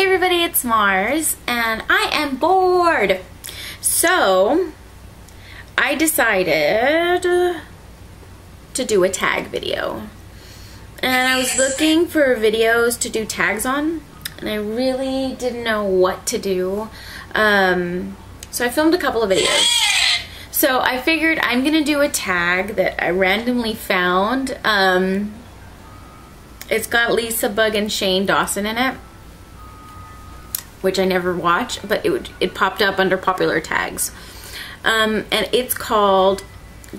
Hey everybody, it's Mars, and I am bored. So, I decided to do a tag video. And I was looking for videos to do tags on, and I really didn't know what to do. So I filmed a couple of videos. So I figured I'm gonna do a tag that I randomly found. It's got Lisa Bug and Shane Dawson in it, which I never watch, but it popped up under popular tags. And it's called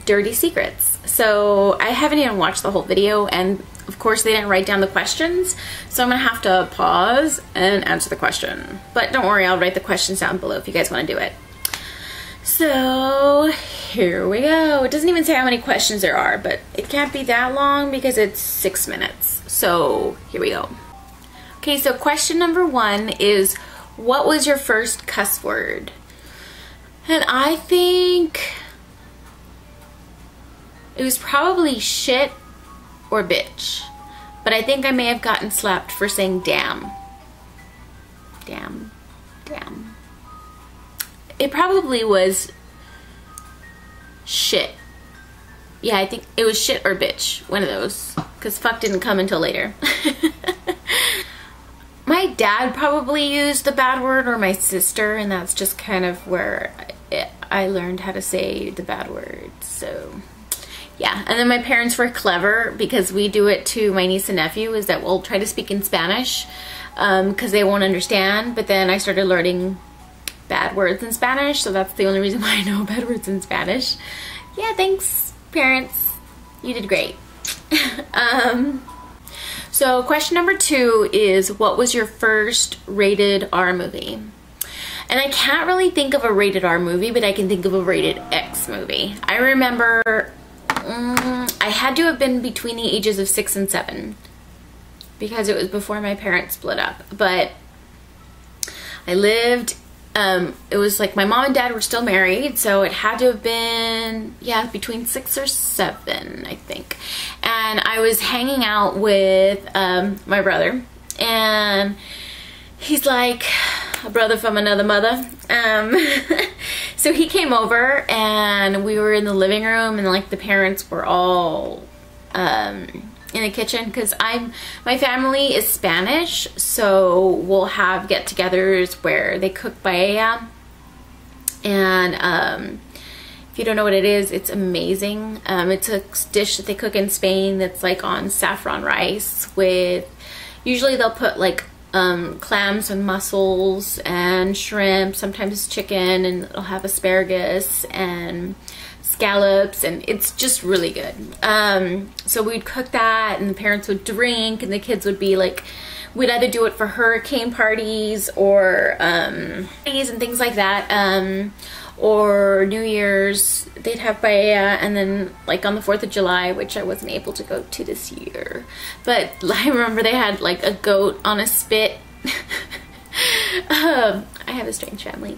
Dirty Secrets. So I haven't even watched the whole video, and of course they didn't write down the questions, so I'm gonna have to pause and answer the question. But don't worry, I'll write the questions down below if you guys wanna do it. So here we go. It doesn't even say how many questions there are, but it can't be that long because it's 6 minutes. So here we go. Okay, so question number 1 is, what was your first cuss word? And I think it was probably shit or bitch. But I think I may have gotten slapped for saying damn. Damn. Damn. It probably was shit. Yeah, I think it was shit or bitch. One of those. Because fuck didn't come until later. My dad probably used the bad word, or my sister, and that's just kind of where I learned how to say the bad word. So yeah, and then my parents were clever because we do it to my niece and nephew, is that we'll try to speak in Spanish because they won't understand, but then I started learning bad words in Spanish, so that's the only reason why I know bad words in Spanish. Yeah, thanks parents, you did great. So question number 2 is, what was your first rated R movie? And I can't really think of a rated R movie, but I can think of a rated X movie. I remember I had to have been between the ages of 6 and 7 because it was before my parents split up. But I lived, it was like my mom and dad were still married, so it had to have been, yeah, between 6 or 7, I think. And I was hanging out with my brother, and he's like a brother from another mother. So he came over, and we were in the living room, and like the parents were all in the kitchen, because my family is Spanish, so we'll have get-togethers where they cook paella, and if you don't know what it is, it's amazing. It's a dish that they cook in Spain that's like on saffron rice with, usually they'll put like clams and mussels and shrimp, sometimes chicken, and it'll have asparagus and scallops, and it's just really good. So we'd cook that, and the parents would drink, and the kids would be like, we'd either do it for hurricane parties or parties and things like that, or New Year's they'd have paella, and then like on the 4th of July, which I wasn't able to go to this year, but I remember they had like a goat on a spit. I have a strange family.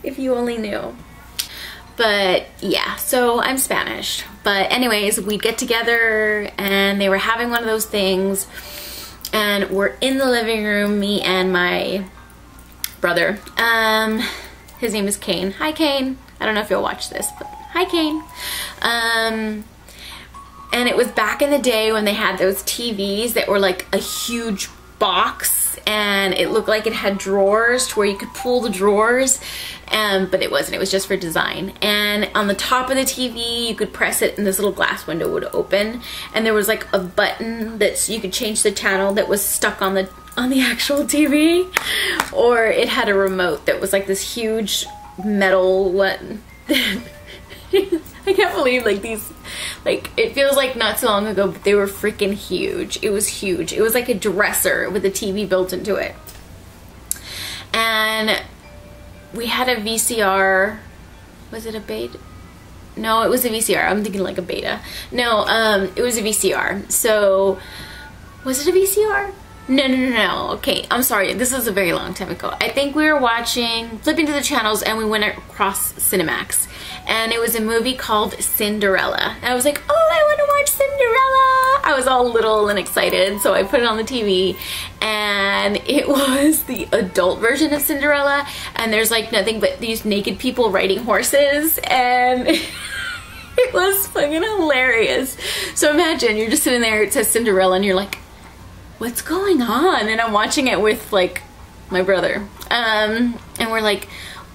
If you only knew. But yeah, so I'm Spanish. But anyways, we'd get together, and they were having one of those things, and we're in the living room, me and my brother. His name is Kane. Hi Kane. I don't know if you'll watch this, but hi Kane. And it was back in the day when they had those TVs that were like a huge box, and it looked like it had drawers to where you could pull the drawers, but it wasn't. It was just for design. And on the top of the TV, you could press it, and this little glass window would open, and there was like a button that you could change the channel that was stuck on the actual TV, or it had a remote that was like this huge metal one. I can't believe like these, like it feels like not so long ago, but they were freaking huge. It was huge. It was like a dresser with a TV built into it. And we had a VCR. Was it a beta? No, it was a VCR. I'm thinking like a beta. No, it was a VCR. So was it a VCR? No. Okay, I'm sorry. This was a very long time ago. I think we were flipping to the channels, and we went across Cinemax. And it was a movie called Cinderella. And I was like, oh, I want to watch Cinderella. I was all little and excited, so I put it on the TV. And it was the adult version of Cinderella. And there's like nothing but these naked people riding horses. And it was fucking hilarious. So imagine, you're just sitting there, it says Cinderella, and you're like, what's going on? And I'm watching it with like my brother. And we're like,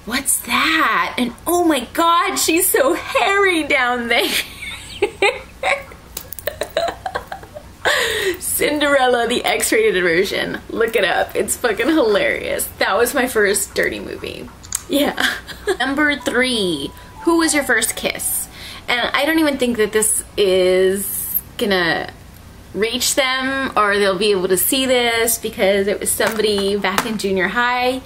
what's that? And oh my god, she's so hairy down there. Cinderella, the X-rated version. Look it up. It's fucking hilarious. That was my first dirty movie. Yeah. Number 3. Who was your first kiss? And I don't even think that this is gonna reach them or they'll be able to see this because it was somebody back in junior high.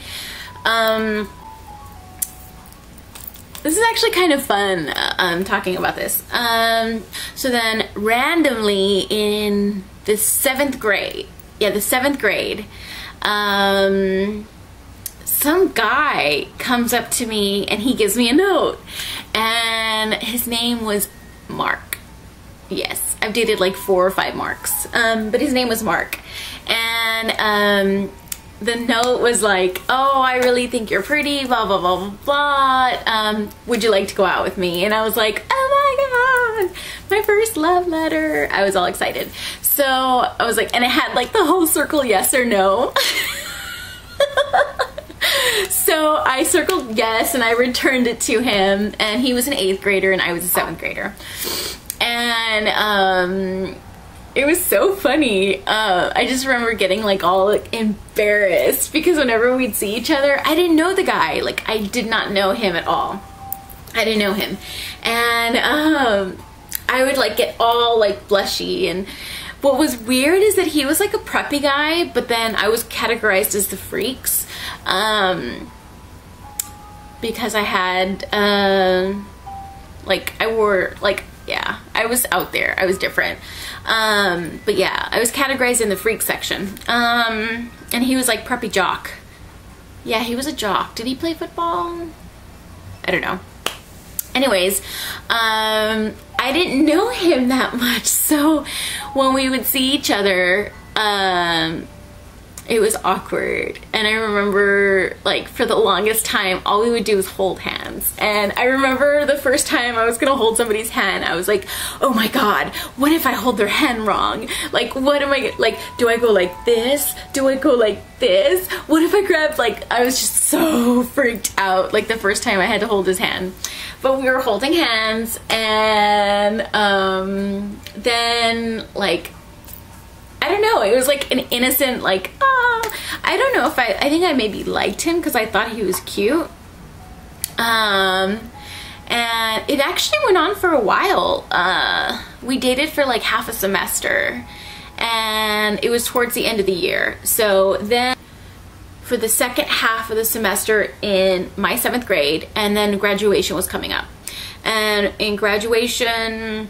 This is actually kind of fun, talking about this. So then randomly in the 7th grade, some guy comes up to me and he gives me a note, and his name was Mark. Yes, I've dated like 4 or 5 Marks, but his name was Mark. And the note was like, oh, I really think you're pretty, blah, blah, blah, blah, blah. Would you like to go out with me? And I was like, oh my god, my first love letter. I was all excited. So I was like, and it had like the whole circle yes or no. So I circled yes, and I returned it to him, and he was an 8th grader and I was a 7th grader. And it was so funny. I just remember getting like all like embarrassed because whenever we'd see each other, I didn't know the guy. Like, I did not know him at all. I didn't know him. And I would like get all like blushy. And what was weird is that he was like a preppy guy, but then I was categorized as the freaks, because I had like, I wore like, yeah, I was out there. I was different. But yeah, I was categorized in the freak section. And he was like preppy jock. Yeah, he was a jock. Did he play football? I don't know. Anyways, I didn't know him that much. So when we would see each other, it was awkward. And I remember like for the longest time, all we would do was hold hands. And I remember the first time I was gonna hold somebody's hand, I was like, oh my god, what if I hold their hand wrong? Like, what am I, like, do I go like this? Do I go like this? What if I grabbed, like, I was just so freaked out like the first time I had to hold his hand. But we were holding hands, and then like, I don't know, it was like an innocent, like, oh, I don't know if I think I maybe liked him because I thought he was cute. And it actually went on for a while. We dated for like half a semester, and it was towards the end of the year. So then for the second half of the semester in my 7th grade, and then graduation was coming up. And in graduation,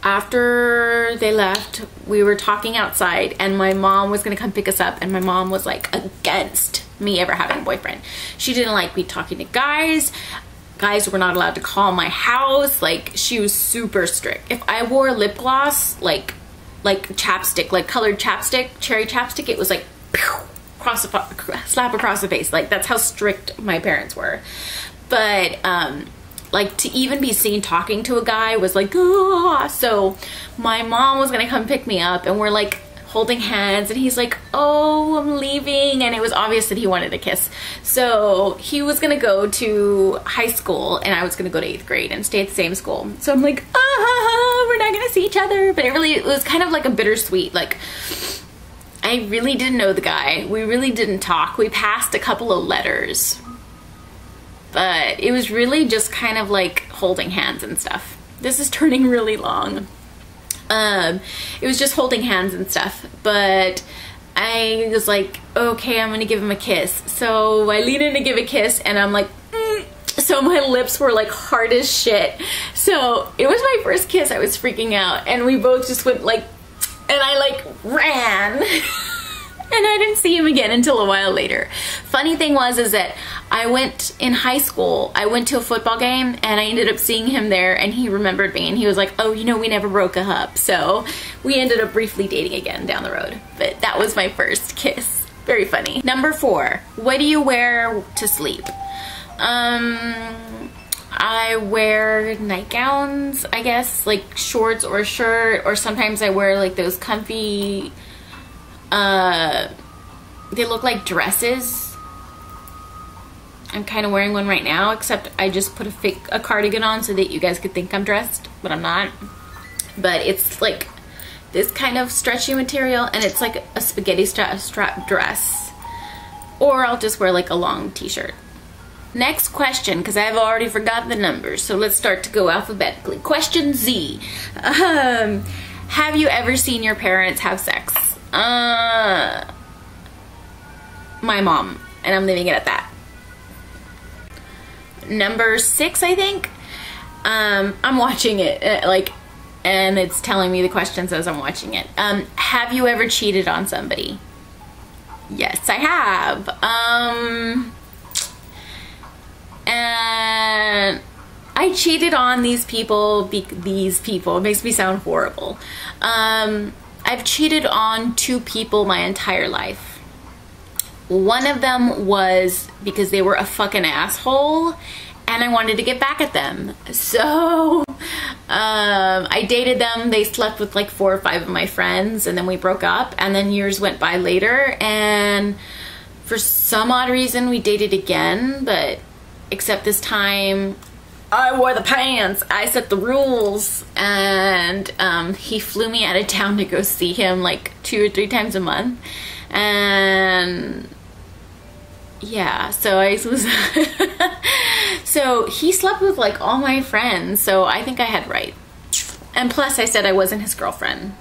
after they left, we were talking outside, and my mom was gonna come pick us up, and my mom was like against me ever having a boyfriend. She didn't like me talking to guys. Guys were not allowed to call my house. Like, she was super strict. If I wore lip gloss, like chapstick, like colored chapstick, cherry chapstick, it was like pew, slap across the face. Like, that's how strict my parents were. But like, to even be seen talking to a guy was like, ah. So my mom was gonna come pick me up, and we're like holding hands, and he's like, oh, I'm leaving. And it was obvious that he wanted a kiss. So he was gonna go to high school, and I was gonna go to 8th grade and stay at the same school. So I'm like, ah, we're not gonna see each other. But it was kind of like a bittersweet. Like, I really didn't know the guy. We really didn't talk. We passed a couple of letters, but it was really just kind of like holding hands and stuff. This is turning really long. It was just holding hands and stuff, but I was like, okay, I'm gonna give him a kiss. So I lean in to give a kiss, and I'm like, so my lips were like hard as shit. So it was my first kiss. I was freaking out, and we both just went like, And I like ran. And I didn't see him again until a while later. Funny thing was is that I went in high school, I went to a football game and I ended up seeing him there and he remembered me and he was like, oh, you know, we never broke up. So we ended up briefly dating again down the road. But that was my first kiss. Very funny. Number 4, what do you wear to sleep? I wear nightgowns, I guess, like shorts or a shirt, or sometimes I wear like those comfy, they look like dresses. I'm kind of wearing one right now, except I just put a cardigan on so that you guys could think I'm dressed, but I'm not. But it's like this kind of stretchy material, and it's like a spaghetti strap dress. Or I'll just wear like a long t-shirt. Next question, because I've already forgot the numbers, so let's start to go alphabetically. Question Z. Have you ever seen your parents have sex? My mom, and I'm leaving it at that. Number 6, I think. I'm watching it, and it's telling me the questions as I'm watching it. Have you ever cheated on somebody? Yes, I have. And I cheated on these people, it makes me sound horrible. I've cheated on 2 people my entire life. One of them was because they were a fucking asshole and I wanted to get back at them. So I dated them, they slept with like 4 or 5 of my friends, and then we broke up, and then years went by later, and for some odd reason we dated again, but except this time I wore the pants, I set the rules, and he flew me out of town to go see him like 2 or 3 times a month. And yeah, so I was so he slept with like all my friends, so I think I had right. And plus I said I wasn't his girlfriend,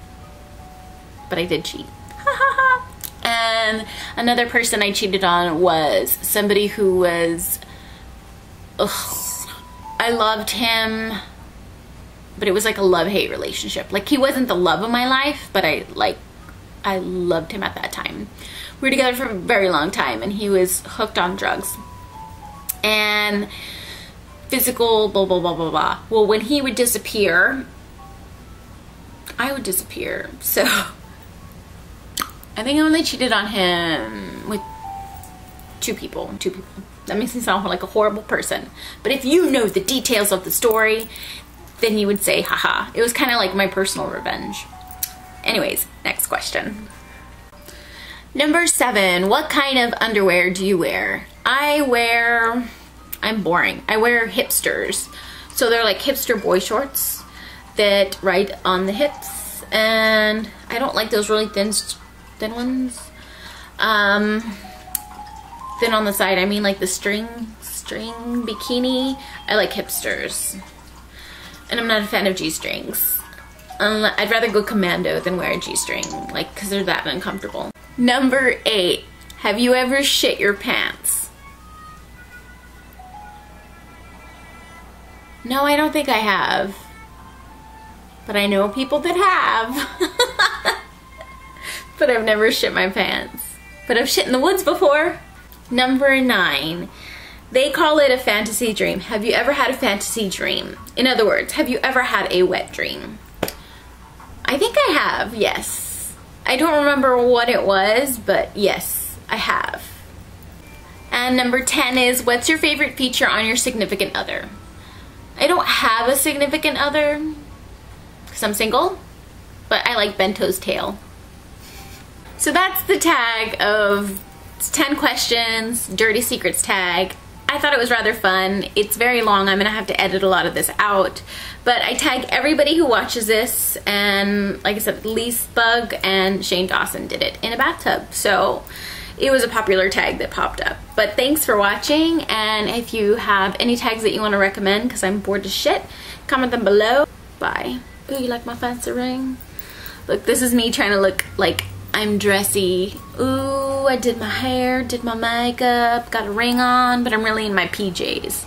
but I did cheat. And another person I cheated on was somebody who was, I loved him, but it was like a love-hate relationship. Like, he wasn't the love of my life, but I loved him at that time. We were together for a very long time, and he was hooked on drugs and physical blah blah blah blah blah. Well, when he would disappear, I would disappear. So I think I only cheated on him with 2 people. That makes me sound like a horrible person. But if you know the details of the story, then you would say, haha. It was kind of like my personal revenge. Anyways, next question. Number 7, what kind of underwear do you wear? I'm boring. I wear hipsters. So they're like hipster boy shorts that ride on the hips. And I don't like those really thin ones. Thin on the side, I mean like the string bikini. I like hipsters. And I'm not a fan of G-strings. I'd rather go commando than wear a G-string, like, because they're that uncomfortable. Number 8, have you ever shit your pants? No, I don't think I have. But I know people that have. But I've never shit my pants. But I've shit in the woods before. Number 9, they call it a fantasy dream. Have you ever had a fantasy dream? In other words, have you ever had a wet dream? I think I have, yes. I don't remember what it was, but yes, I have. And number 10 is, what's your favorite feature on your significant other? I don't have a significant other because I'm single, but I like Bento's tail. So that's the tag of 10 questions, Dirty Secrets tag. I thought it was rather fun. It's very long. I'm gonna have to edit a lot of this out. But I tag everybody who watches this, and like I said, Lise Bug and Shane Dawson did it in a bathtub. So it was a popular tag that popped up. But thanks for watching, and if you have any tags that you want to recommend, because I'm bored as shit, comment them below. Bye. Ooh, you like my fancy ring? Look, this is me trying to look like I'm dressy. Ooh, I did my hair, did my makeup, got a ring on, but I'm really in my PJs.